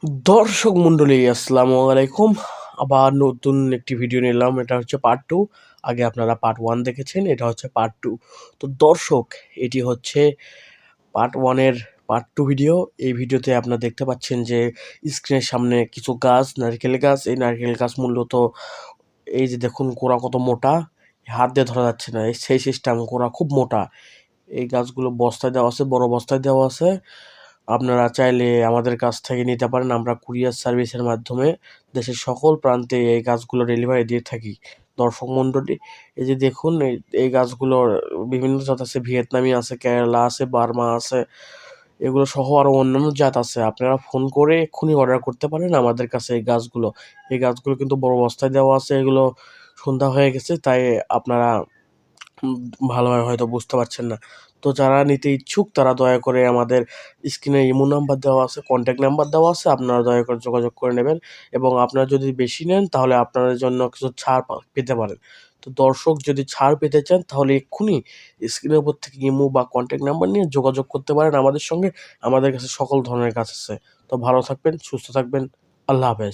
দর্শক মন্ডলী আসসালামু আলাইকুম। আবার নতুন একটি ভিডিও নিলাম। এটা হচ্ছে পার্ট টু। আগে আপনারা পার্ট ওয়ান দেখেছেন, এটা হচ্ছে পার্ট টু। তো দর্শক, এটি হচ্ছে পার্ট ওয়ানের পার্ট টু ভিডিও। এই ভিডিওতে আপনারা দেখতে পাচ্ছেন যে স্ক্রিনের সামনে কিছু গাছ, নারকেল গাছ। এই নারকেল গাছ মূলত এই যে দেখুন গোড়া কত মোটা, হাত দিয়ে ধরা যাচ্ছে না, সেই সিস্টেম গোড়া খুব মোটা। এই গাছগুলো বস্তায় দেওয়া আছে, বড় বস্তায় দেওয়া আছে। আপনারা চাইলে আমাদের কাছ থেকে নিতে পারেন। আমরা কুরিয়ার সার্ভিসের মাধ্যমে দেশের সকল প্রান্তে এই গাছগুলো ডেলিভারি দিয়ে থাকি। দর্শক মণ্ডলী, এই যে দেখুন এই গাছগুলোর বিভিন্ন জাত আছে, ভিয়েতনামি আছে, কেরালা আছে, বার্মা আছে, এগুলো সহ আরও অন্যান্য জাত আছে। আপনারা ফোন করে এক্ষুনি অর্ডার করতে পারেন আমাদের কাছে এই গাছগুলো কিন্তু বড় বস্তায় দেওয়া আছে। এগুলো সন্ধ্যা হয়ে গেছে, তাই আপনারা উম ভালোভাবে হয়তো বুঝতে পারছেন না। তো যারা নিতে ইচ্ছুক তারা দয়া করে আমাদের স্ক্রিনে ইমো নাম্বার দেওয়া আছে, কন্ট্যাক্ট নাম্বার দেওয়া আছে। আপনারা দয়া করে যোগাযোগ করে নেবেন, এবং আপনারা যদি বেশি নেন তাহলে আপনাদের জন্য কিছু ছাড় পেতে পারেন। তো দর্শক, যদি ছাড় পেতে চান তাহলে এক্ষুনি স্ক্রিনের উপর থেকে ইমো বা কন্ট্যাক্ট নাম্বার নিয়ে যোগাযোগ করতে পারেন আমাদের সঙ্গে। আমাদের কাছে সকল ধরনের গাছ আছে। তো ভালো থাকবেন, সুস্থ থাকবেন। আল্লাহ হাফেজ।